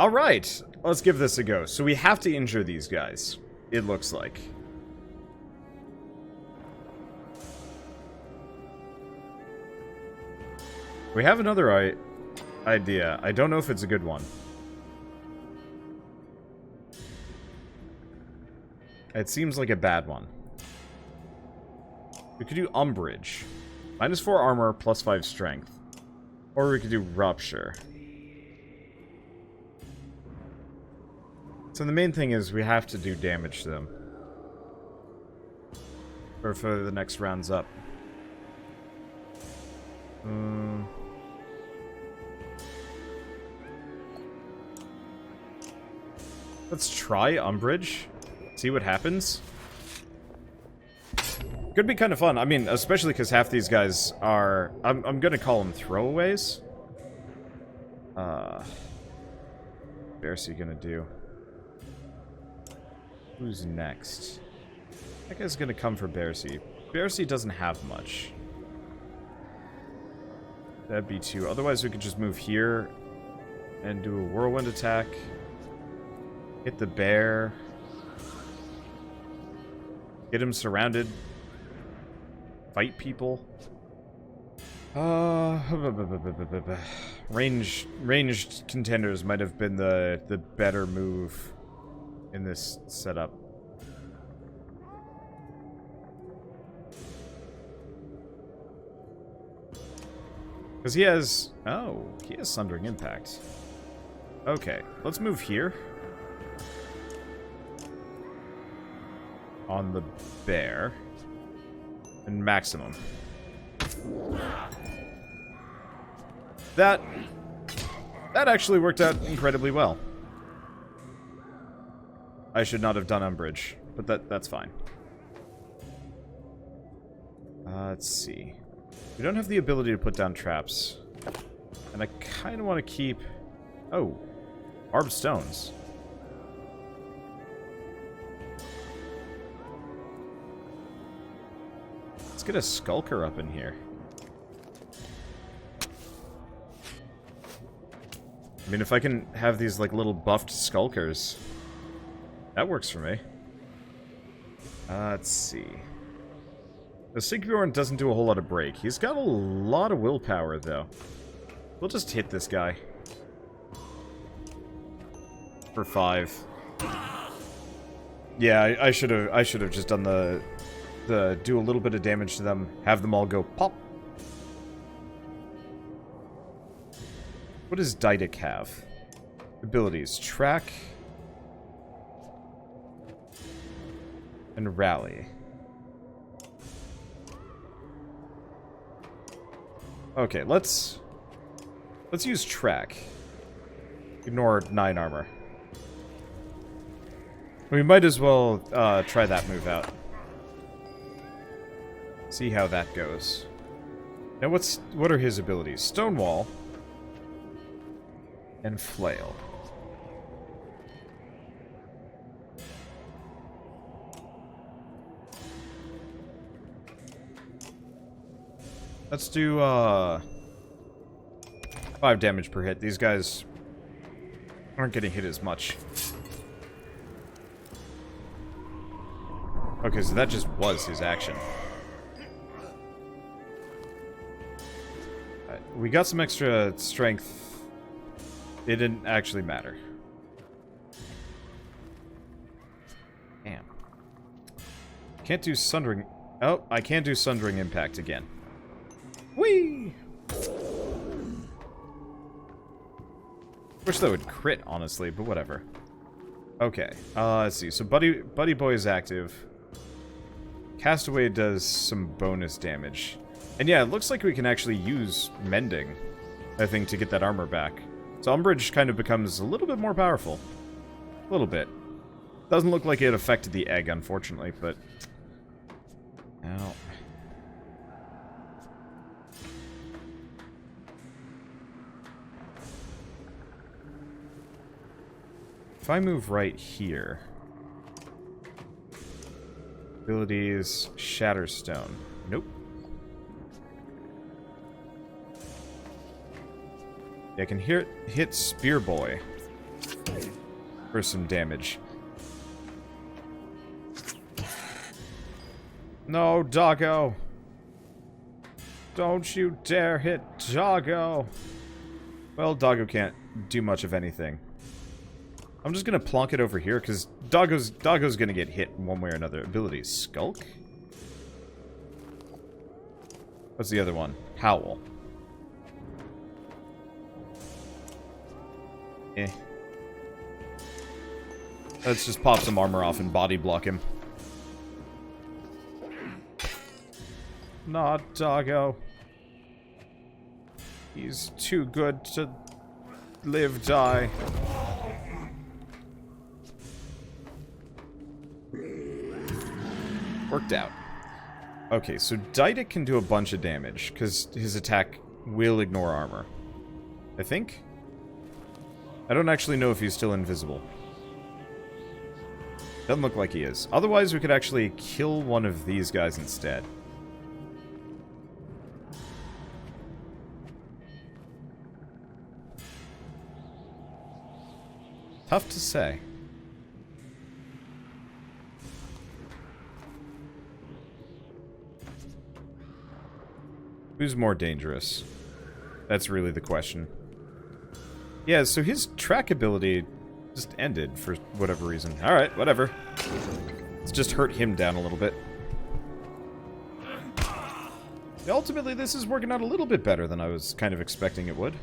Alright, let's give this a go. So we have to injure these guys, it looks like. We have another idea. I don't know if it's a good one. It seems like a bad one. We could do Umbrage. -4 armor, +5 strength. Or we could do Rupture. So the main thing is we have to do damage to them. Or for the next round's up. Let's try Umbrage. See what happens. Could be kind of fun. I mean, especially because half these guys are... I'm gonna call them throwaways. Where's he gonna do? Who's next? That guy's gonna come for Bearsy. Bearsy doesn't have much. That'd be 2. Otherwise, we could just move here and do a whirlwind attack. Hit the bear. Get him surrounded. Fight people. Ranged contenders might have been the better move in this setup. Because he has... Oh, he has Sundering Impact. Okay, let's move here. On the bear. And maximum. That actually worked out incredibly well. I should not have done Umbrage, but that's fine. Let's see. We don't have the ability to put down traps. And I kind of want to keep... Oh. Barbed stones. Let's get a Skulker up in here. I mean, if I can have these, like, little buffed Skulkers, that works for me. Let's see. The Sigbjorn doesn't do a whole lot of break. He's got a lot of willpower, though. We'll just hit this guy. For 5. Yeah, I should have just done the do a little bit of damage to them, have them all go pop. What does Didac have? Abilities: track and rally. Okay, let's use track. Ignore 9 armor. We might as well try that move out. See how that goes. Now what are his abilities? Stonewall and Flail. Let's do 5 damage per hit. These guys aren't getting hit as much. Okay, so that just was his action. We got some extra strength. It didn't actually matter. Damn. Can't do Sundering... Oh, I can do Sundering Impact again. Whee! Wish that would crit, honestly, but whatever. Okay, let's see. So Buddy Boy is active. Castaway does some bonus damage. And yeah, it looks like we can actually use Mending, I think, to get that armor back. So Umbrage kind of becomes a little bit more powerful. A little bit. Doesn't look like it affected the egg, unfortunately, but... Ow. If I move right here... Abilities... Shatterstone. Nope. I can hit Spear Boy for some damage. No, doggo! Don't you dare hit doggo! Well, doggo can't do much of anything. I'm just gonna plonk it over here, because doggo's gonna get hit one way or another. Ability, Skulk? What's the other one? Howl. Eh. Let's just pop some armor off and body block him. Not doggo. He's too good to live, die. Worked out. Okay, so Didac can do a bunch of damage, because his attack will ignore armor. I think? I don't actually know if he's still invisible. Doesn't look like he is. Otherwise, we could actually kill one of these guys instead. Tough to say. Who's more dangerous? That's really the question. Yeah, so his track ability just ended for whatever reason. Alright, whatever. Let's just hurt him down a little bit. Ultimately, this is working out a little bit better than I was kind of expecting it would.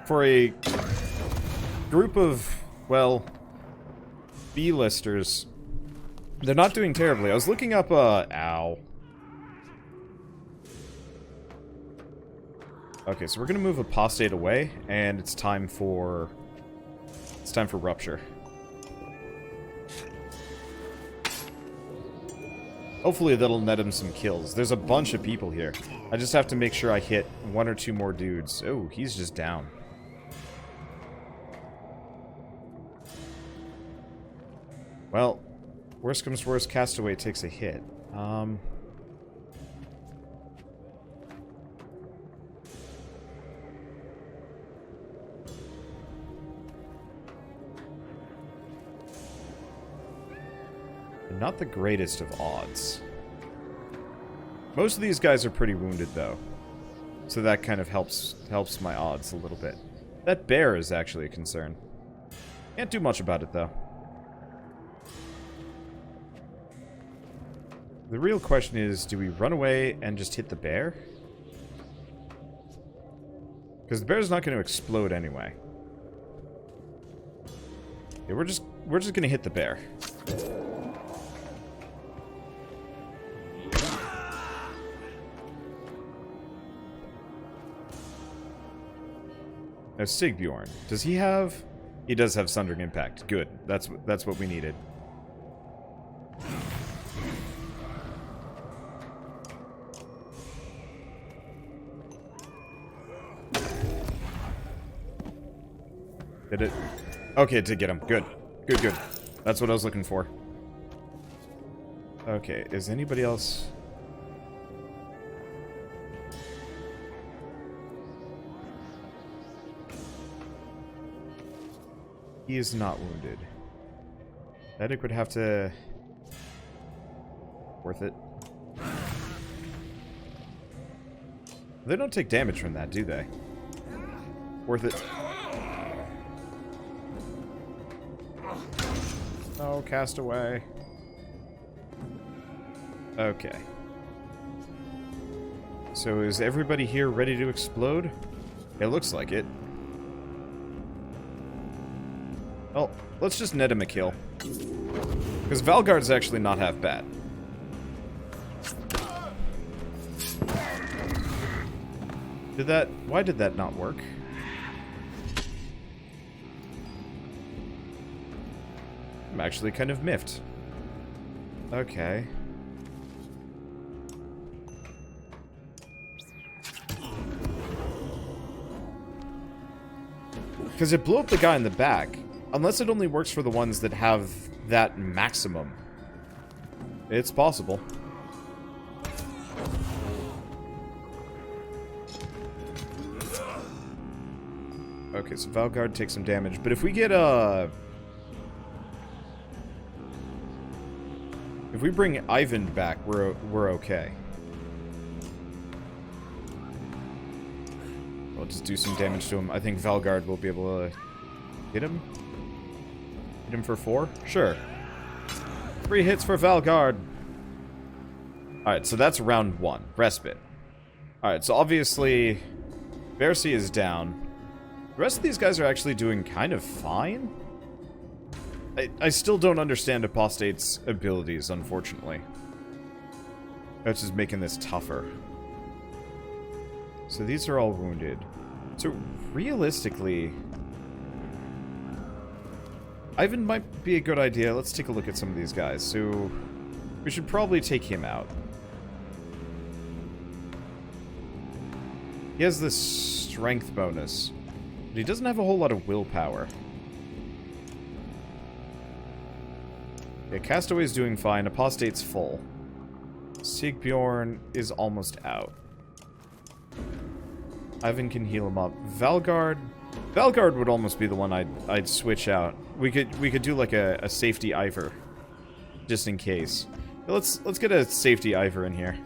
For a group of, well, B-listers, they're not doing terribly. I was looking up, ow. Okay, so we're gonna move Apostate away, and it's time for Rupture. Hopefully that'll net him some kills. There's a bunch of people here. I just have to make sure I hit one or two more dudes. Oh, he's just down. Well, worst comes to worst, Castaway takes a hit. Not the greatest of odds. Most of these guys are pretty wounded, though. So that kind of helps my odds a little bit. That bear is actually a concern. Can't do much about it, though. The real question is, do we run away and just hit the bear? Because the bear's not going to explode anyway. Yeah, we're just going to hit the bear. Now, Sigbjorn. Does he have... He does have Sundering Impact. Good. That's what we needed. Did it? Okay, it did get him. Good. Good, good. That's what I was looking for. Okay, is anybody else... He is not wounded. Didac would have to... Worth it. They don't take damage from that, do they? Worth it. Oh, Castaway. Okay. So is everybody here ready to explode? It looks like it. Well, let's just net him a kill. Because Valgard's actually not half bad. Why did that not work? I'm actually kind of miffed. Okay. Because it blew up the guy in the back. Unless it only works for the ones that have that maximum. It's possible. Okay, so Valgard takes some damage, but if we get, if we bring Ivan back, we're okay. We'll just do some damage to him. I think Valgard will be able to hit him. Hit him for 4? Sure. 3 hits for Valgard. Alright, so that's round 1. Respite. Alright, so obviously, Bercy is down. The rest of these guys are actually doing kind of fine. I still don't understand Apostate's abilities, unfortunately. That's just making this tougher. So these are all wounded. So, realistically, Ivan might be a good idea. Let's take a look at some of these guys. So, we should probably take him out. He has this strength bonus, but he doesn't have a whole lot of willpower. Yeah, Castaway's doing fine. Apostate's full. Sigbjorn is almost out. Ivan can heal him up. Valgard would almost be the one I'd switch out. We could do like a safety Ivor, just in case. Let's get a safety Ivor in here.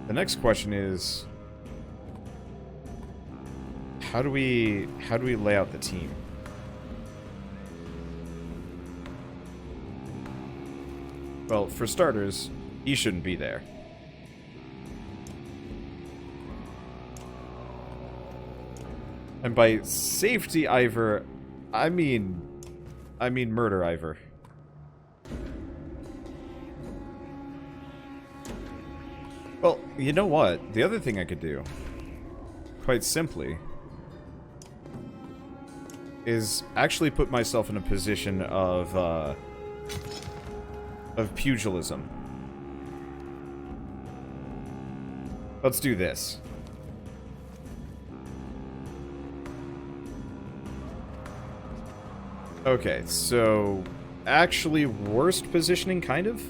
The next question is, how do we lay out the team? Well, for starters, he shouldn't be there. And by safety Ivor, I mean murder Ivor. Well, you know what? The other thing I could do, quite simply, is actually put myself in a position of pugilism. Let's do this. Okay, so actually worst positioning, kind of?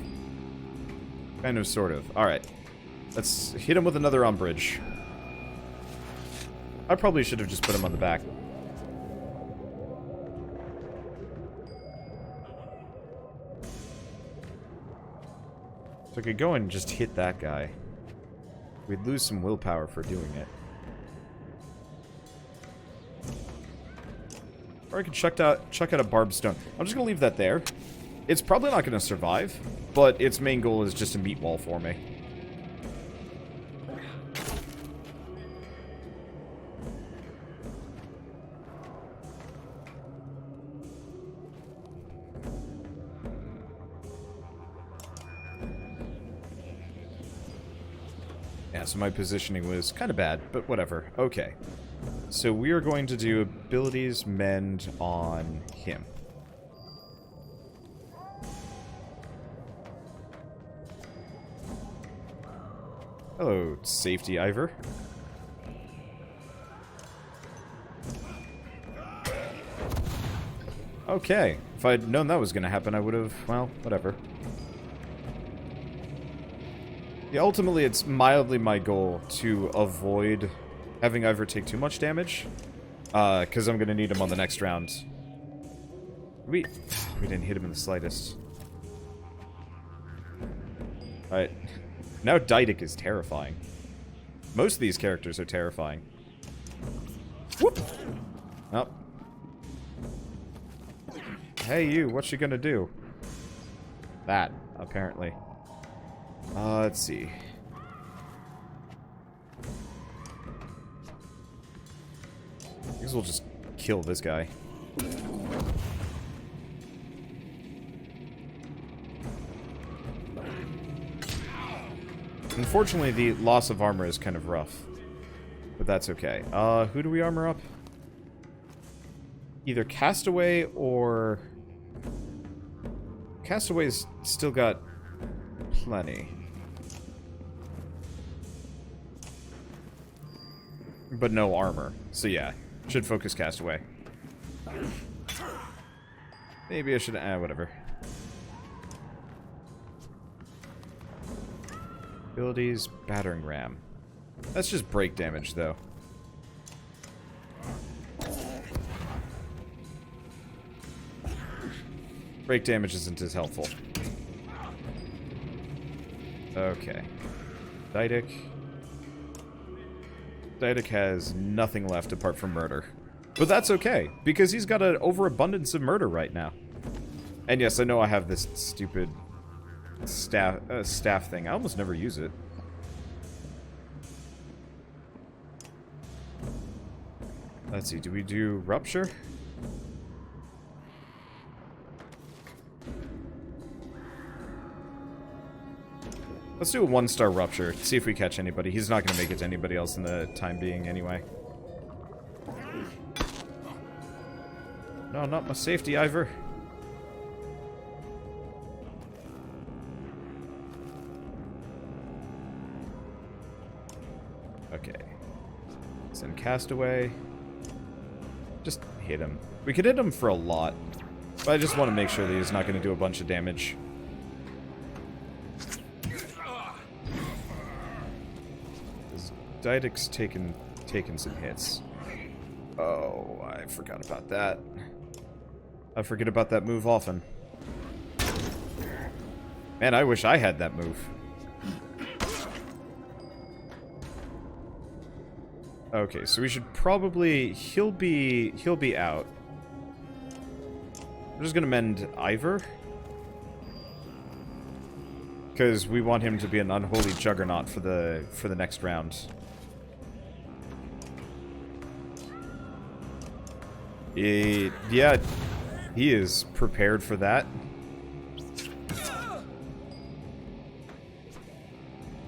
Kind of, sort of. Alright. Let's hit him with another Umbrage. I probably should have just put him on the back. So I could go and just hit that guy. We'd lose some willpower for doing it. Or I could chuck out a barbed stone. I'm just going to leave that there. It's probably not going to survive, but its main goal is just a meat wall for me. Yeah, so my positioning was kind of bad, but whatever. Okay. So we are going to do abilities mend on him. Hello, safety Ivor. Okay. If I'd known that was going to happen, I would have, well, whatever. Yeah, ultimately, it's mildly my goal to avoid having Ivor take too much damage, because I'm going to need him on the next round. We didn't hit him in the slightest. Alright. Now Didac is terrifying. Most of these characters are terrifying. Whoop! Oh. Hey you, what you gonna do? That, apparently. Let's see. I guess we'll just kill this guy. Unfortunately, the loss of armor is kind of rough. But that's okay. Who do we armor up? Either Castaway or... Castaway's still got plenty. But no armor. So yeah, should focus Castaway. Maybe I should... whatever. Abilities, battering ram. That's just break damage, though. Break damage isn't as helpful. Okay. Didac. Didac has nothing left apart from murder. But that's okay, because he's got an overabundance of murder right now. And yes, I know I have this stupid staff thing. I almost never use it. Let's see, do we do Rupture? Let's do a 1-star Rupture, see if we catch anybody. He's not going to make it to anybody else in the time being anyway. No, not my safety, Ivor. Okay. Send Castaway. Just hit him. We could hit him for a lot, but I just want to make sure that he's not going to do a bunch of damage. Didac's taken some hits. Oh, I forgot about that. I forget about that move often. Man, I wish I had that move. Okay, so we should probably... He'll be out. I'm just gonna mend Ivor. Because we want him to be an unholy juggernaut for the next round. Yeah, he is prepared for that.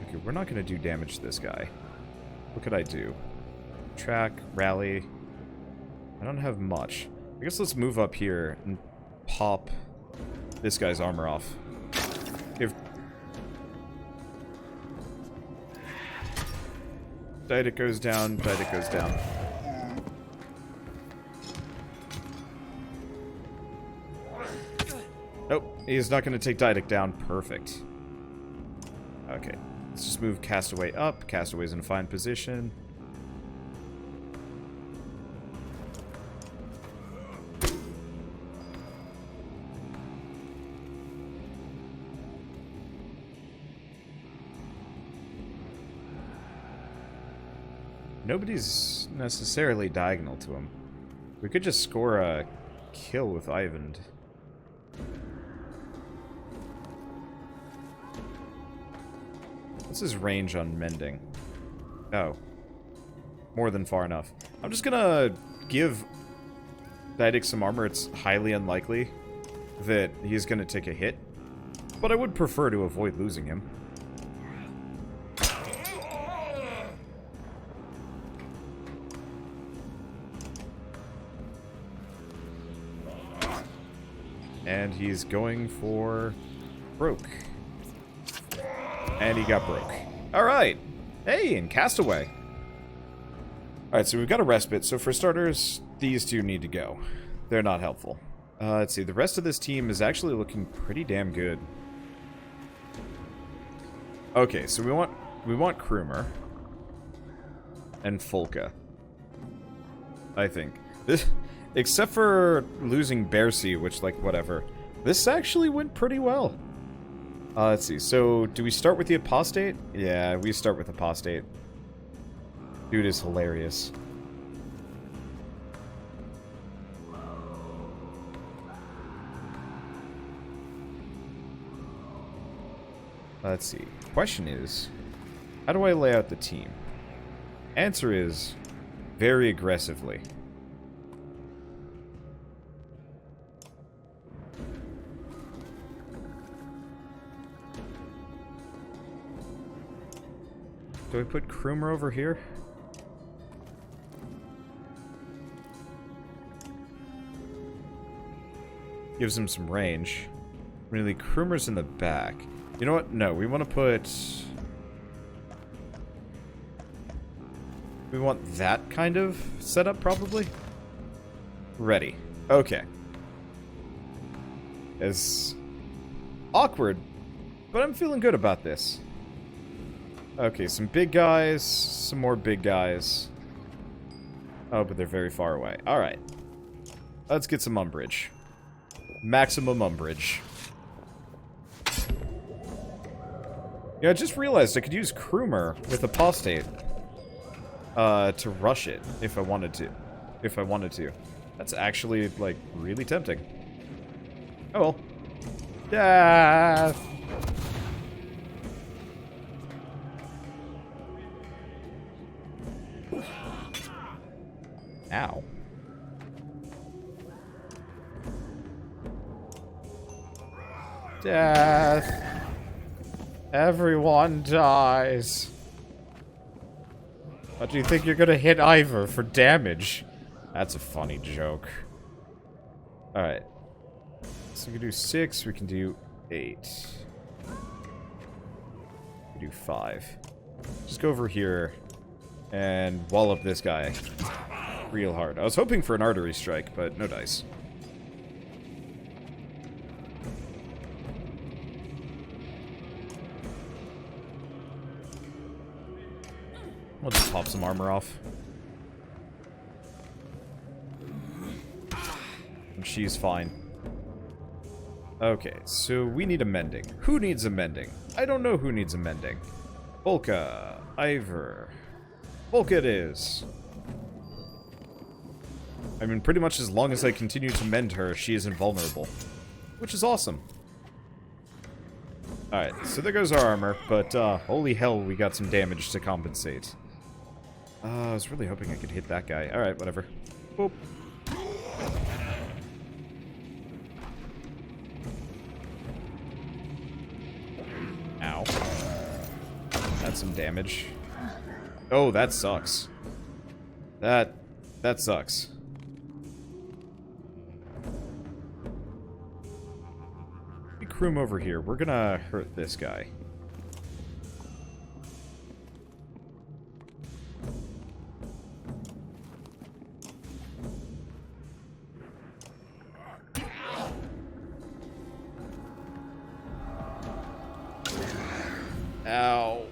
Okay, we're not going to do damage to this guy. What could I do? Track, rally. I don't have much. I guess let's move up here and pop this guy's armor off. If Didac goes down, Didac goes down. Nope, he's not going to take Didac down. Perfect. Okay, let's just move Castaway up. Castaway's in a fine position. Nobody's necessarily diagonal to him. We could just score a kill with Ivan. What's his range on mending? Oh. More than far enough. I'm just gonna give Didac some armor. It's highly unlikely that he's gonna take a hit, but I would prefer to avoid losing him. And he's going for broke. And he got broke. Alright. Hey, and Castaway. Alright, so we've got a respite. So for starters, these two need to go. They're not helpful. Let's see. The rest of this team is actually looking pretty damn good. Okay, so we want Krumer. And Folka. I think. This... Except for losing Bearsea, which, like, whatever. This actually went pretty well. Let's see. So, do we start with the Apostate? Yeah, we start with Apostate. Dude is hilarious. Let's see. Question is, how do I lay out the team? Answer is, very aggressively. Do I put Krumer over here? Gives him some range. Really, Krumer's in the back. You know what? No, we want to put... We want that kind of setup, probably? Ready. Okay. It's awkward, but I'm feeling good about this. Okay, some big guys, some more big guys. Oh, but they're very far away. Alright. Let's get some umbrage. Maximum umbrage. Yeah, I just realized I could use Krumer with apostate to rush it if I wanted to. That's actually, like, really tempting. Oh well. Death! Ow. Death! Everyone dies. What do you think you're gonna hit Ivor for damage? That's a funny joke. Alright. So we can do 6, we can do 8. We can do 5. Just go over here and wall up this guy real hard. I was hoping for an artery strike, but no dice. We'll just pop some armor off. And she's fine. Okay, so we need a mending. Who needs a mending? I don't know who needs a mending. Volka. Ivor. Volka it is. I mean, pretty much as long as I continue to mend her, she is invulnerable. Which is awesome. Alright, so there goes our armor, but holy hell, we got some damage to compensate. I was really hoping I could hit that guy. Alright, whatever. Boop. Ow. That's some damage. Oh, that sucks. That sucks. We croom over here. We're gonna hurt this guy. Ow.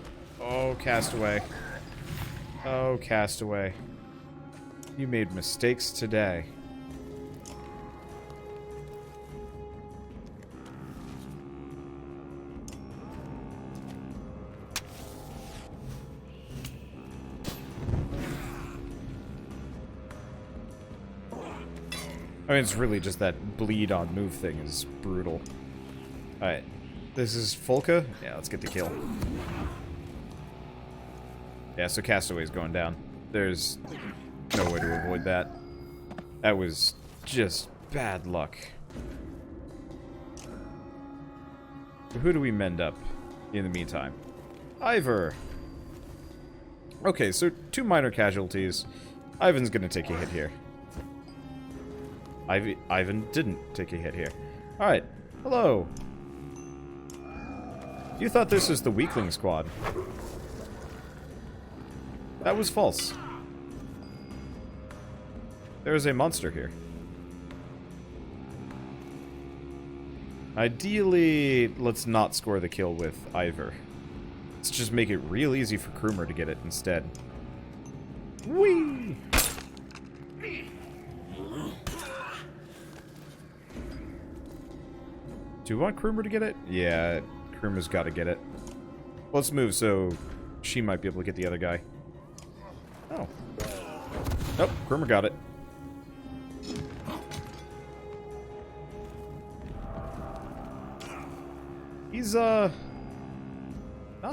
Oh, Castaway. Oh, Castaway. You made mistakes today. I mean, it's really just that bleed on move thing is brutal. Alright. This is Volka? Yeah, let's get the kill. Yeah, so Castaway's going down. There's no way to avoid that. That was just bad luck. So who do we mend up in the meantime? Ivor! Okay, so 2 minor casualties. Ivan's gonna take a hit here. Ivan didn't take a hit here. Alright, hello. You thought this was the weakling squad. That was false. There is a monster here. Ideally, let's not score the kill with Ivor. Let's just make it real easy for Krumer to get it instead. Whee! Do you want Krumer to get it? Yeah, Krumer's got to get it. Let's move so she might be able to get the other guy. Oh. Nope, Krumer got it. He's, not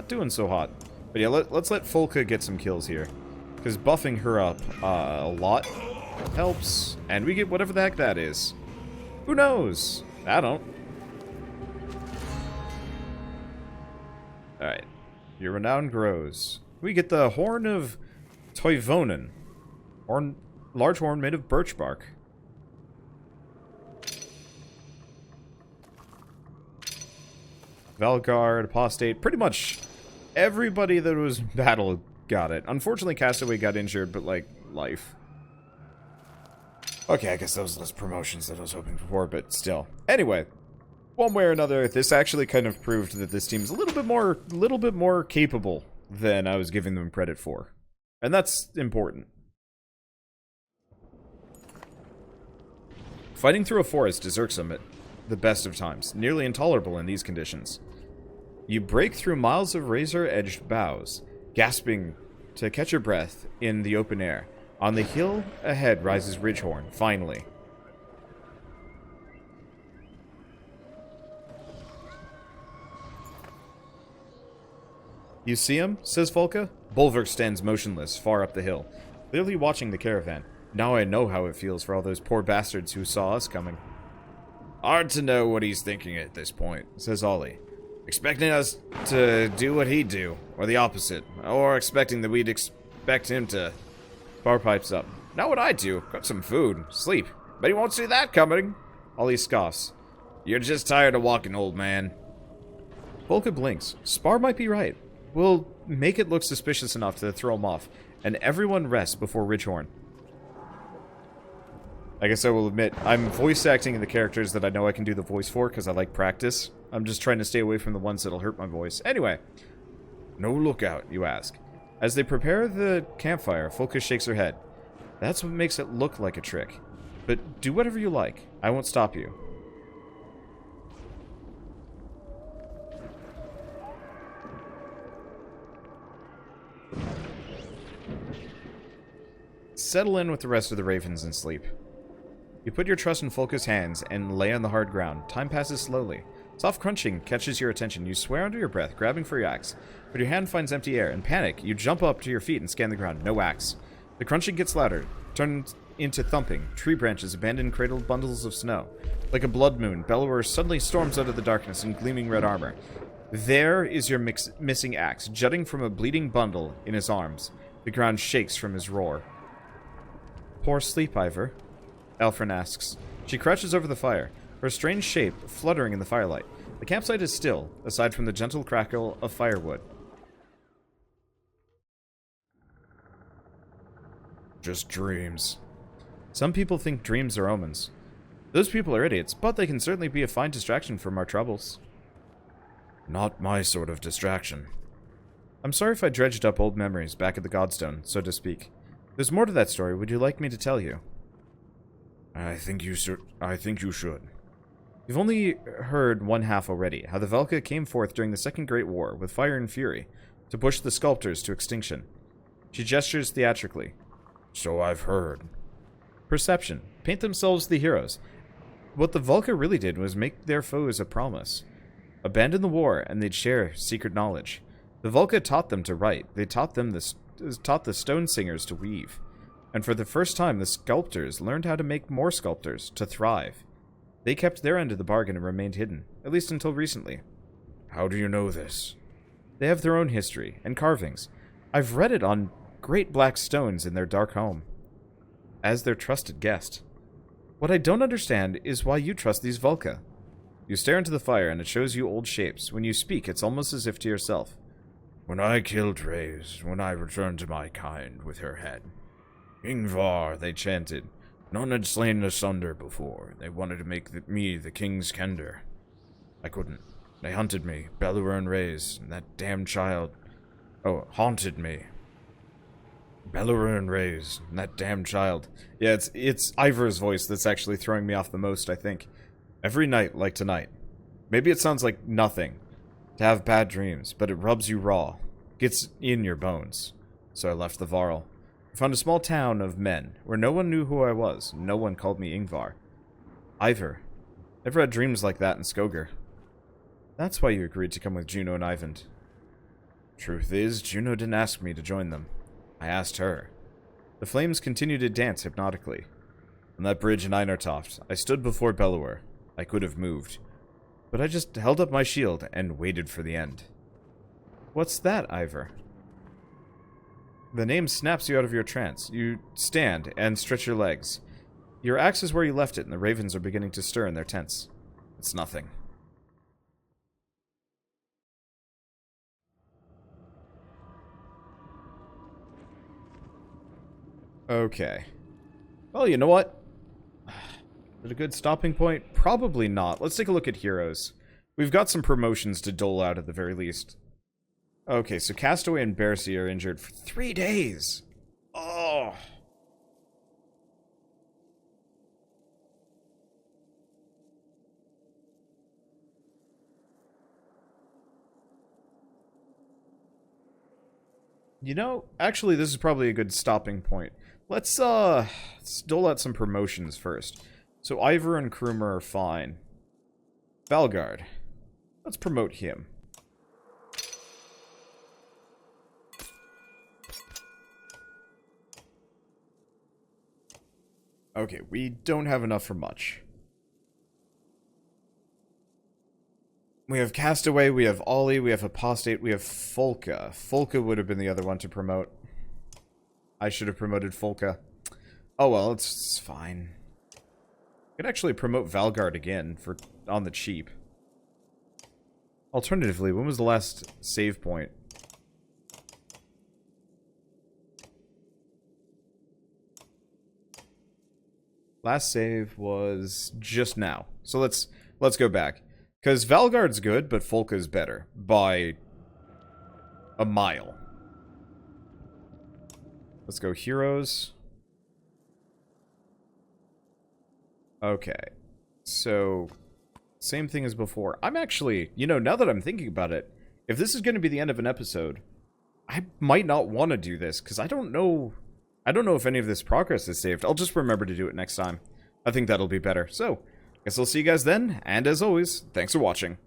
doing so hot. But yeah, let's let Volka get some kills here. Because buffing her up a lot helps. And we get whatever the heck that is. Who knows? I don't. Alright. Your renown grows. We get the Horn of Toivonen. Large horn made of birch bark. Valgard, Apostate, pretty much everybody that was in battle got it. Unfortunately, Castaway got injured, but, like, life. Okay, I guess those are those promotions that I was hoping for, but still. Anyway, one way or another, this actually kind of proved that this team is a little bit more capable than I was giving them credit for. And that's important. Fighting through a forest is irksome at the best of times, nearly intolerable in these conditions. You break through miles of razor-edged boughs, gasping to catch your breath in the open air. On the hill ahead rises Ridgehorn, finally. You see him? Says Volka. Bolverk stands motionless, far up the hill, clearly watching the caravan. Now I know how it feels for all those poor bastards who saw us coming. Hard to know what he's thinking at this point, says Ollie. Expecting us to do what he'd do, or the opposite, or expecting that we'd expect him to... Bar pipes up. Not what I'd do. Cook some food. Sleep. But he won't see that coming. Ollie scoffs. You're just tired of walking, old man. Volka blinks. Spar might be right. We'll make it look suspicious enough to throw him off, and everyone rests before Ridgehorn. I guess I will admit, I'm voice acting in the characters that I know I can do the voice for, because I like practice. I'm just trying to stay away from the ones that'll hurt my voice. Anyway. No lookout, you ask. As they prepare the campfire, Volka shakes her head. That's what makes it look like a trick. But do whatever you like. I won't stop you. Settle in with the rest of the ravens and sleep. You put your trust in Volka's hands and lay on the hard ground. Time passes slowly. Soft crunching catches your attention. You swear under your breath, grabbing for your axe. But your hand finds empty air. In panic, you jump up to your feet and scan the ground. No axe. The crunching gets louder, turns into thumping. Tree branches abandon cradled bundles of snow. Like a blood moon, Bellower suddenly storms out of the darkness in gleaming red armor. There is your missing axe, jutting from a bleeding bundle in his arms. The ground shakes from his roar. Poor sleep, Ivor, Elfrin asks. She crouches over the fire, her strange shape fluttering in the firelight. The campsite is still, aside from the gentle crackle of firewood. Just dreams. Some people think dreams are omens. Those people are idiots, but they can certainly be a fine distraction from our troubles. Not my sort of distraction. I'm sorry if I dredged up old memories back at the Godstone, so to speak. There's more to that story. Would you like me to tell you? I think you should. You've only heard one half already, how the Velka came forth during the Second Great War, with fire and fury, to push the sculptors to extinction. She gestures theatrically. So I've heard. Perception. Paint themselves the heroes. What the Volca really did was make their foes a promise. Abandon the war, and they'd share secret knowledge. The Volca taught them to write. They taught the stone singers to weave. And for the first time, the sculptors learned how to make more sculptors, to thrive. They kept their end of the bargain and remained hidden, at least until recently. How do you know this? They have their own history, and carvings. I've read it on great black stones in their dark home. As their trusted guest. What I don't understand is why you trust these Volca. You stare into the fire, and it shows you old shapes. When you speak, it's almost as if to yourself. When I killed Reyes, when I returned to my kind with her head. Ingvar, they chanted. None had slain asunder before. They wanted to make me the king's kender. I couldn't. They hunted me, Bellower and Reyes, and that damn child. Oh, haunted me. Bellower and Reyes, and that damn child. Yeah, it's Ivor's voice that's actually throwing me off the most, I think. Every night like tonight. Maybe it sounds like nothing to have bad dreams, but it rubs you raw. Gets in your bones. So I left the Varl. I found a small town of men, where no one knew who I was. No one called me Ingvar. Ivor. Never had dreams like that in Skoger. That's why you agreed to come with Juno and Eyvind. Truth is, Juno didn't ask me to join them. I asked her. The flames continued to dance hypnotically. On that bridge in Einartoft, I stood before Bellower. I could have moved. But I just held up my shield and waited for the end. What's that, Ivor? The name snaps you out of your trance. You stand and stretch your legs. Your axe is where you left it, and the ravens are beginning to stir in their tents. It's nothing. Okay. Well, you know what? Is it a good stopping point? Probably not. Let's take a look at heroes. We've got some promotions to dole out at the very least. Okay, so Castaway and Bercy are injured for 3 days. Oh. You know, actually, this is probably a good stopping point. Let's dole out some promotions first. So Ivor and Krumer are fine. Valgard. Let's promote him. Okay, we don't have enough for much. We have Castaway, we have Ollie, we have Apostate, we have Folka. Folka would have been the other one to promote. I should have promoted Folka. Oh well, it's fine. I could actually promote Valgard again for on the cheap. Alternatively, when was the last save point? Last save was just now. So let's go back. Because Valgard's good, but Folka's better. By a mile. Let's go heroes. Okay. So, same thing as before. I'm actually, you know, now that I'm thinking about it, if this is going to be the end of an episode, I might not want to do this, because I don't know if any of this progress is saved. I'll just remember to do it next time. I think that'll be better. So, guess I'll see you guys then, and as always, thanks for watching.